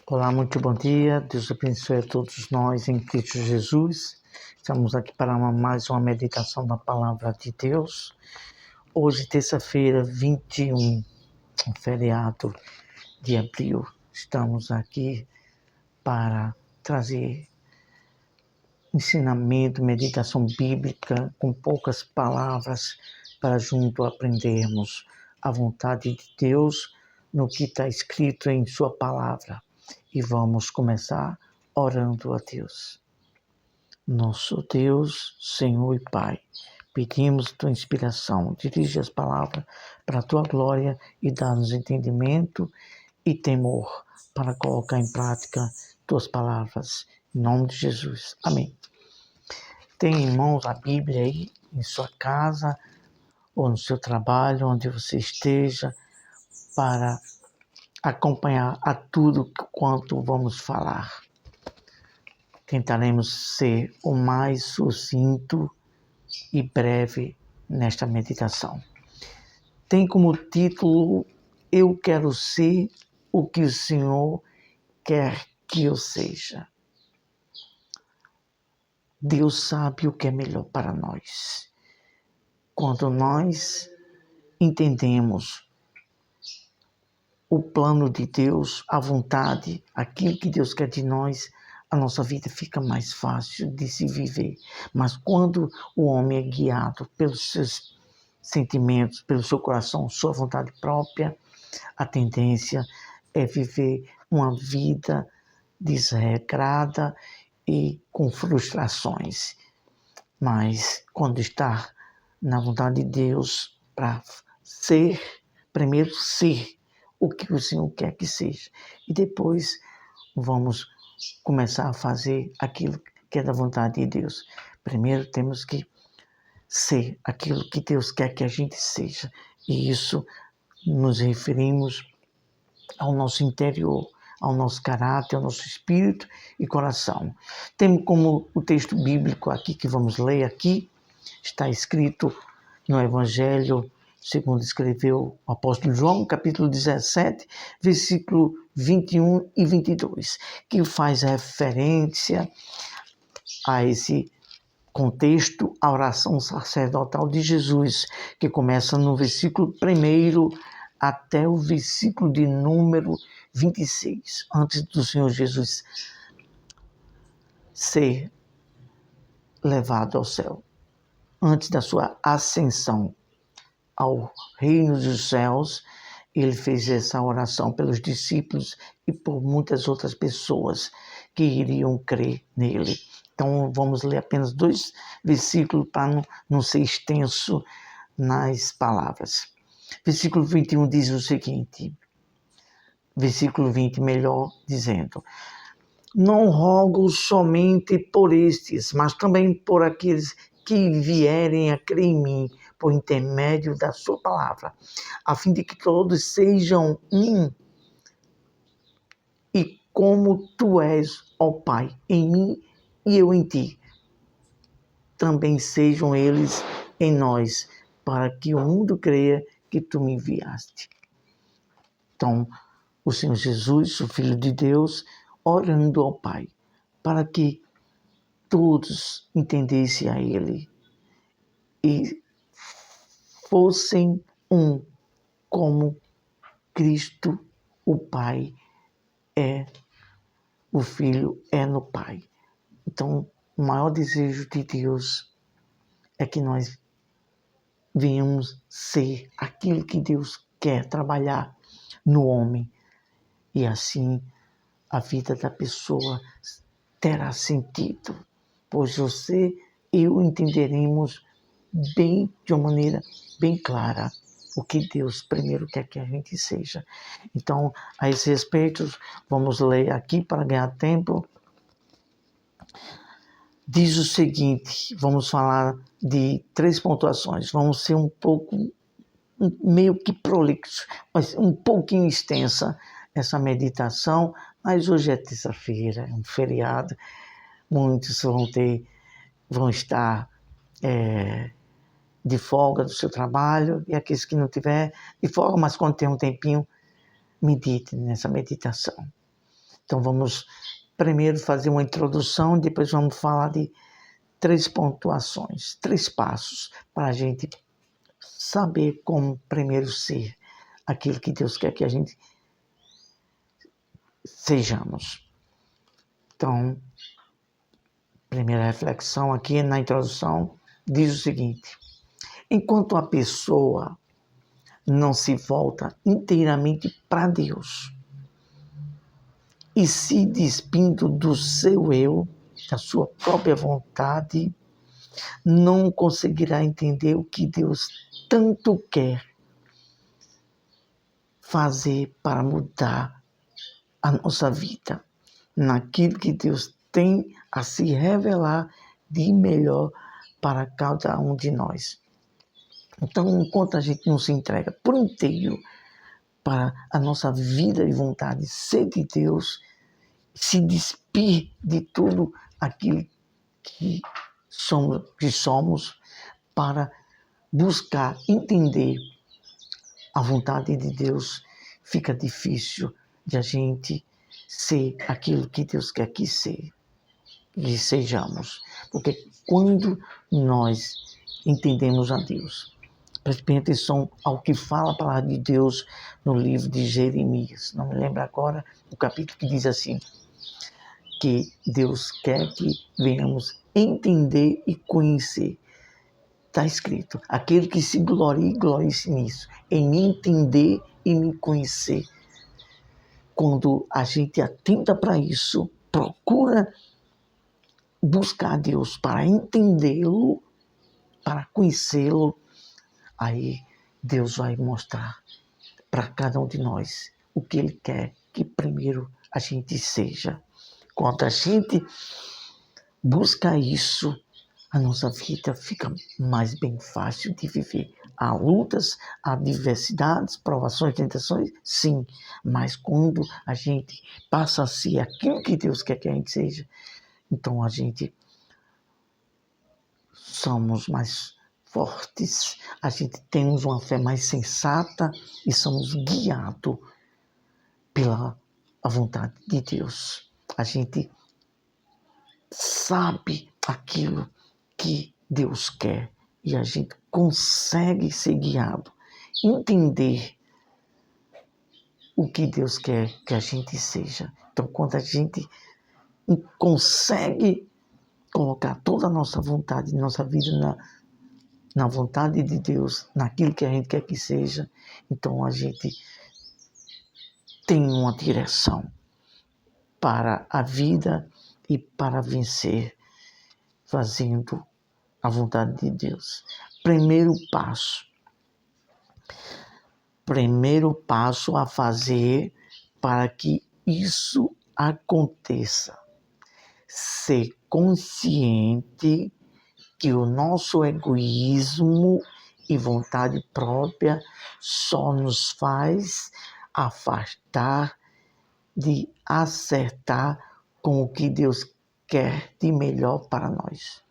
Olá, muito bom dia. Deus abençoe a todos nós em Cristo Jesus. Estamos aqui para mais uma meditação da Palavra de Deus. Hoje, terça-feira, 21, um feriado de abril. Estamos aqui para trazer ensinamento, meditação bíblica com poucas palavras para junto aprendermos a vontade de Deus no que está escrito em sua palavra. E vamos começar orando a Deus. Nosso Deus, Senhor e Pai, pedimos tua inspiração, dirige as palavras para a tua glória e dá-nos entendimento e temor para colocar em prática tuas palavras. Em nome de Jesus. Amém. Tem em mãos a Bíblia aí, em sua casa ou no seu trabalho, onde você esteja, para acompanhar a tudo quanto vamos falar. Tentaremos ser o mais sucinto e breve nesta meditação. Tem como título: Eu quero ser o que o Senhor quer que eu seja. Deus sabe o que é melhor para nós. Quando nós entendemos o plano de Deus, a vontade, aquilo que Deus quer de nós, a nossa vida fica mais fácil de se viver. Mas quando o homem é guiado pelos seus sentimentos, pelo seu coração, sua vontade própria, a tendência é viver uma vida desregrada e com frustrações. Mas quando está na vontade de Deus, para ser, primeiro ser o que o Senhor quer que seja. E depois vamos começar a fazer aquilo que é da vontade de Deus. Primeiro temos que ser aquilo que Deus quer que a gente seja. E isso nos referimos ao nosso interior, ao nosso caráter, ao nosso espírito e coração. Temos como o texto bíblico aqui que vamos ler aqui, está escrito no Evangelho segundo escreveu o apóstolo João, capítulo 17, versículo 21 e 22, que faz referência a esse contexto, a oração sacerdotal de Jesus, que começa no versículo 1 até o versículo de número 26, antes do Senhor Jesus ser levado ao céu, antes da sua ascensão ao reino dos céus. Ele fez essa oração pelos discípulos e por muitas outras pessoas que iriam crer nele. Então vamos ler apenas 2 versículos para não ser extenso nas palavras. Versículo 21 diz o seguinte, versículo 20 melhor dizendo: Não rogo somente por estes, mas também por aqueles que vierem a crer em mim, por intermédio da sua palavra, a fim de que todos sejam um, e como tu és, ó Pai, em mim e eu em ti, também sejam eles em nós, para que o mundo creia que tu me enviaste. Então, o Senhor Jesus, o Filho de Deus, orando ao Pai, para que todos entendessem a Ele e fossem um, como Cristo, o Pai, é, o Filho é no Pai. Então, o maior desejo de Deus é que nós venhamos ser aquilo que Deus quer trabalhar no homem. E assim a vida da pessoa terá sentido, pois você e eu entenderemos bem, de uma maneira bem clara, o que Deus primeiro quer que a gente seja. Então, a esse respeito, vamos ler aqui para ganhar tempo. Diz o seguinte, vamos falar de 3 pontuações, vamos ser um pouco, meio que prolixo, mas um pouquinho extensa essa meditação, mas hoje é terça-feira, é um feriado, muitos vão estar de folga do seu trabalho, e aqueles que não tiver de folga, mas quando tem um tempinho, medite nessa meditação. Então vamos primeiro fazer uma introdução, depois vamos falar de 3 pontuações, 3 passos para a gente saber como primeiro ser aquilo que Deus quer que a gente sejamos. Então, primeira reflexão aqui na introdução diz o seguinte: enquanto a pessoa não se volta inteiramente para Deus e se despindo do seu eu, da sua própria vontade, não conseguirá entender o que Deus tanto quer fazer para mudar a nossa vida, naquilo que Deus tem a se revelar de melhor para cada um de nós. Então, enquanto a gente não se entrega por inteiro para a nossa vida e vontade ser de Deus, se despir de tudo aquilo que somos para buscar entender a vontade de Deus, fica difícil de a gente ser aquilo que Deus quer que sejamos. Porque quando nós entendemos a Deus, preste atenção ao que fala a palavra de Deus no livro de Jeremias. Não me lembro agora o capítulo que diz assim, que Deus quer que venhamos entender e conhecer. Está escrito, aquele que se glorie, glorie-se nisso, em me entender e me conhecer. Quando a gente atenta para isso, procura buscar Deus para entendê-lo, para conhecê-lo, aí Deus vai mostrar para cada um de nós o que Ele quer que primeiro a gente seja. Quando a gente busca isso, a nossa vida fica mais bem fácil de viver. Há lutas, há adversidades, provações, tentações, sim. Mas quando a gente passa a ser aquilo que Deus quer que a gente seja, então a gente somos mais fortes, a gente temos uma fé mais sensata e somos guiados pela vontade de Deus. A gente sabe aquilo que Deus quer e a gente consegue ser guiado, entender o que Deus quer que a gente seja. Então, quando a gente consegue colocar toda a nossa vontade, nossa vida na vontade de Deus, naquilo que a gente quer que seja, então a gente tem uma direção para a vida e para vencer, fazendo a vontade de Deus. Primeiro passo a fazer para que isso aconteça. Ser consciente que o nosso egoísmo e vontade própria só nos faz afastar de acertar com o que Deus quer de melhor para nós.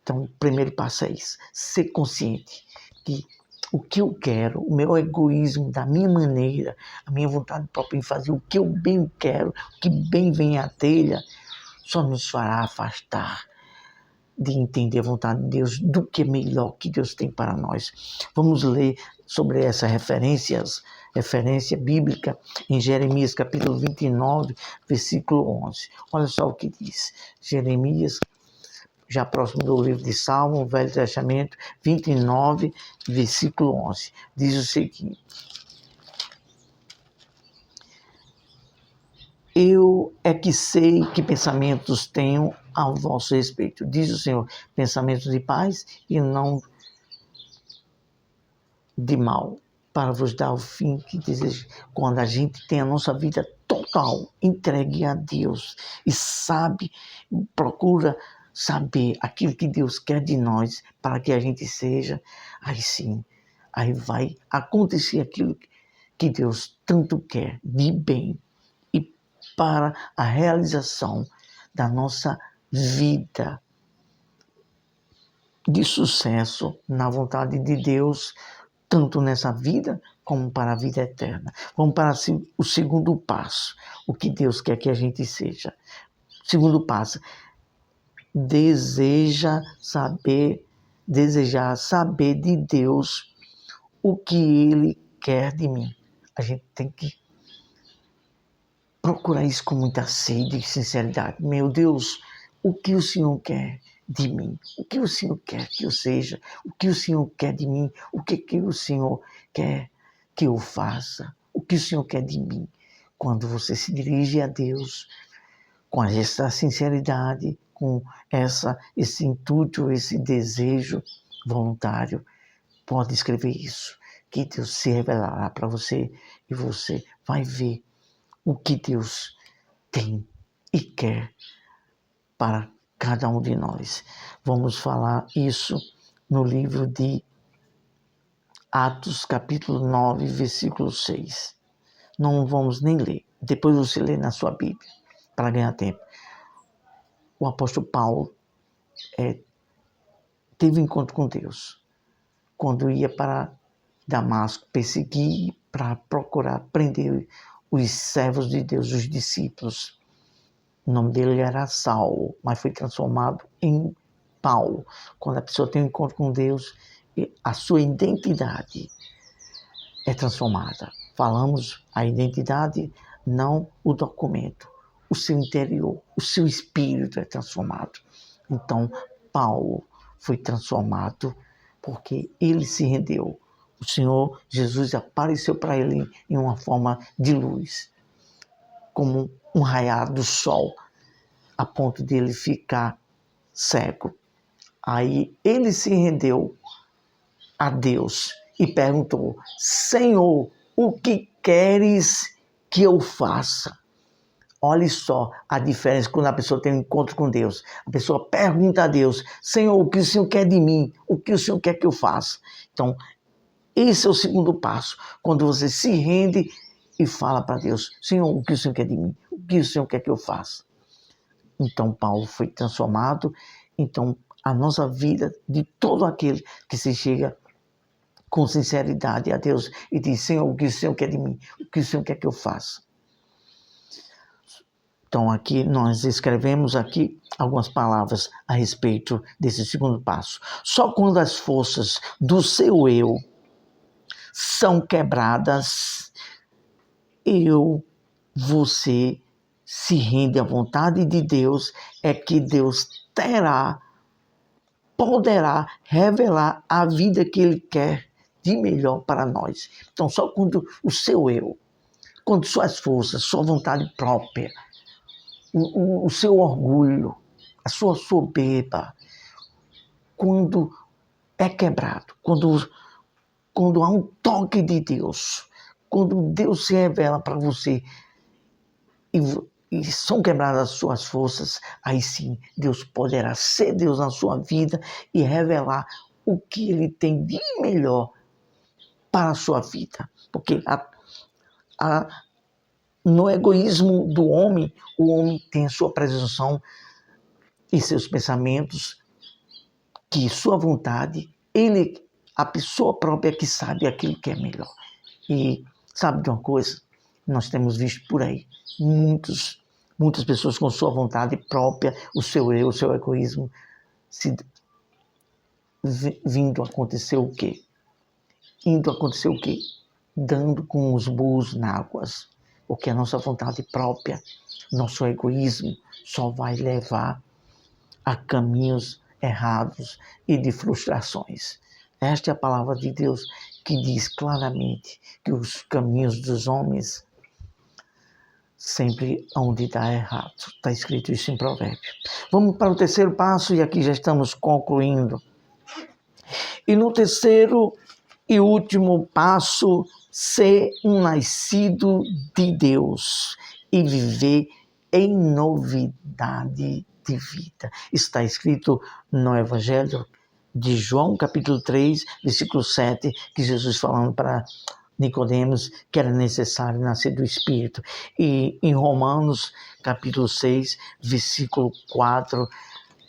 Então, o primeiro passo é isso, ser consciente que o que eu quero, o meu egoísmo, da minha maneira, a minha vontade própria em fazer o que eu bem quero, o que bem vem à telha, só nos fará afastar de entender a vontade de Deus, do que melhor que Deus tem para nós. Vamos ler sobre essa referência bíblica em Jeremias capítulo 29, versículo 11. Olha só o que diz. Jeremias, já próximo do livro de Salmo, Velho Testamento, 29, versículo 11. Diz o seguinte: eu é que sei que pensamentos tenho a vosso respeito, diz o Senhor, pensamentos de paz e não de mal, para vos dar o fim que deseja. Quando a gente tem a nossa vida total entregue a Deus e procura saber aquilo que Deus quer de nós para que a gente seja, aí sim, aí vai acontecer aquilo que Deus tanto quer de bem e para a realização da nossa vida de sucesso na vontade de Deus, tanto nessa vida como para a vida eterna. Vamos para o segundo passo, o que Deus quer que a gente seja. Segundo passo, desejar saber de Deus o que Ele quer de mim. A gente tem que procurar isso com muita sede e sinceridade. Meu Deus, o que o Senhor quer de mim? O que o Senhor quer que eu seja? O que o Senhor quer de mim? O que o Senhor quer que eu faça? O que o Senhor quer de mim? Quando você se dirige a Deus com essa sinceridade, com esse intuito, esse desejo voluntário, pode escrever isso, que Deus se revelará para você e você vai ver o que Deus tem e quer para cada um de nós. Vamos falar isso no livro de Atos, capítulo 9, versículo 6. Não vamos nem ler. Depois você lê na sua Bíblia, para ganhar tempo. O apóstolo Paulo teve um encontro com Deus quando ia para Damasco perseguir, para procurar prender os servos de Deus, os discípulos. O nome dele era Saulo, mas foi transformado em Paulo. Quando a pessoa tem um encontro com Deus, a sua identidade é transformada. Falamos a identidade, não o documento. O seu interior, o seu espírito é transformado. Então, Paulo foi transformado porque ele se rendeu. O Senhor Jesus apareceu para ele em uma forma de luz, como um raiar do sol, a ponto de ele ficar cego. Aí ele se rendeu a Deus e perguntou: Senhor, o que queres que eu faça? Olha só a diferença quando a pessoa tem um encontro com Deus. A pessoa pergunta a Deus: Senhor, o que o Senhor quer de mim? O que o Senhor quer que eu faça? Então, esse é o segundo passo. Quando você se rende e fala para Deus: Senhor, o que o Senhor quer de mim? O que o Senhor quer que eu faça? Então, Paulo foi transformado. Então, a nossa vida, de todo aquele que se chega com sinceridade a Deus e diz: Senhor, o que o Senhor quer de mim? O que o Senhor quer que eu faça? Então, aqui nós escrevemos aqui algumas palavras a respeito desse segundo passo. Só quando as forças do seu eu são quebradas, você se rende à vontade de Deus, é que Deus poderá revelar a vida que Ele quer de melhor para nós. Então, só quando o seu eu, quando suas forças, sua vontade própria, o seu orgulho, a sua soberba, quando é quebrado, quando há um toque de Deus, quando Deus se revela para você e são quebradas as suas forças, aí sim Deus poderá ser Deus na sua vida e revelar o que Ele tem de melhor para a sua vida. Porque no egoísmo do homem, o homem tem a sua presunção e seus pensamentos, que sua vontade, a pessoa própria que sabe aquilo que é melhor. E sabe de uma coisa? Nós temos visto por aí muitas pessoas com sua vontade própria, o seu eu, o seu egoísmo, vindo acontecer o quê? Indo acontecer o quê? Dando com os burros na águas. Porque a nossa vontade própria, nosso egoísmo, só vai levar a caminhos errados e de frustrações. Esta é a palavra de Deus que diz claramente que os caminhos dos homens sempre hão de dar errado. Está escrito isso em Provérbios. Vamos para o terceiro passo e aqui já estamos concluindo. E no terceiro e último passo, ser um nascido de Deus e viver em novidade de vida. Está escrito no Evangelho de João, capítulo 3, versículo 7, que Jesus falando para Nicodemos que era necessário nascer do Espírito. E em Romanos, capítulo 6, versículo 4,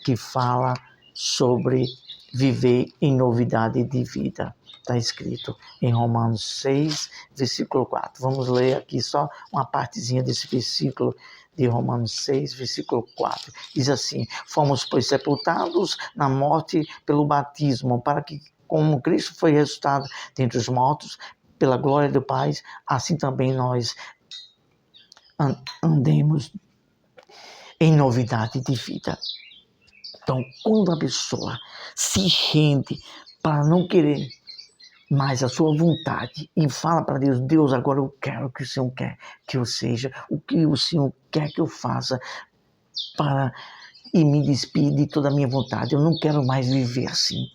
que fala sobre viver em novidade de vida. Está escrito em Romanos 6, versículo 4. Vamos ler aqui só uma partezinha desse versículo de Romanos 6, versículo 4. Diz assim: fomos, pois, sepultados na morte pelo batismo, para que, como Cristo foi ressuscitado dentre os mortos, pela glória do Pai, assim também nós andemos em novidade de vida. Então, quando a pessoa se rende para não querer mais a sua vontade e fala para Deus: Deus, agora eu quero o que o Senhor quer que eu seja, o que o Senhor quer que eu faça para e me despedir de toda a minha vontade. Eu não quero mais viver assim.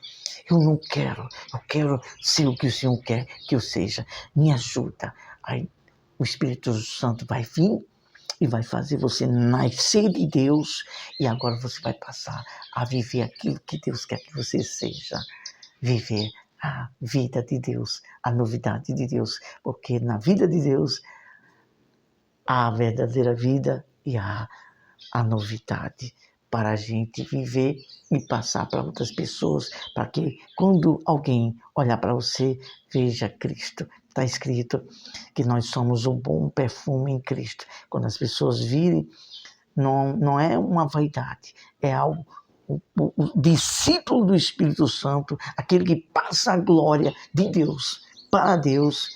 Eu não quero. Eu quero ser o que o Senhor quer que eu seja. Me ajuda. Aí o Espírito Santo vai vir e vai fazer você nascer de Deus, e agora você vai passar a viver aquilo que Deus quer que você seja. Viver a vida de Deus, a novidade de Deus, porque na vida de Deus há a verdadeira vida e há a novidade para a gente viver e passar para outras pessoas, para que quando alguém olhar para você, veja Cristo. Está escrito que nós somos um bom perfume em Cristo. Quando as pessoas virem, não é uma vaidade, é algo. O discípulo do Espírito Santo, aquele que passa a glória de Deus para Deus,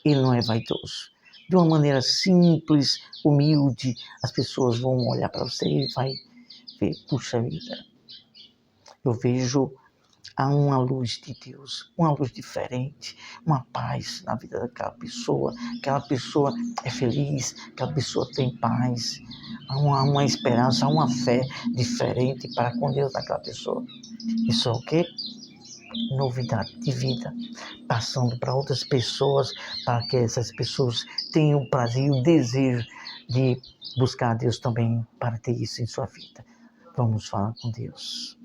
ele não é vaidoso. De uma maneira simples, humilde, as pessoas vão olhar para você e vai ver: puxa vida, eu vejo há uma luz de Deus, uma luz diferente, uma paz na vida daquela pessoa. Aquela pessoa é feliz, aquela pessoa tem paz, há uma esperança, há uma fé diferente para com Deus daquela pessoa. Isso é o quê? Novidade de vida, passando para outras pessoas, para que essas pessoas tenham o prazer e o desejo de buscar a Deus também para ter isso em sua vida. Vamos falar com Deus.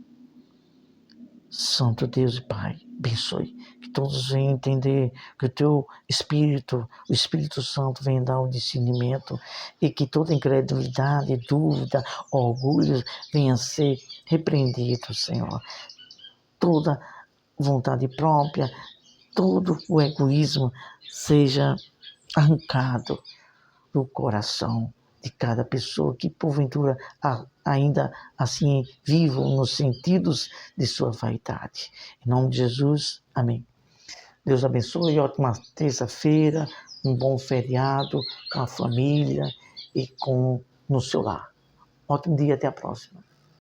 Santo Deus e Pai, abençoe, que todos venham entender, que o Teu Espírito, o Espírito Santo, venha dar o discernimento, e que toda incredulidade, dúvida, orgulho venha ser repreendido, Senhor. Toda vontade própria, todo o egoísmo seja arrancado do coração de cada pessoa que porventura ainda assim vivam nos sentidos de sua vaidade. Em nome de Jesus, amém. Deus abençoe, ótima terça-feira, um bom feriado com a família e no seu lar. Ótimo dia, até a próxima.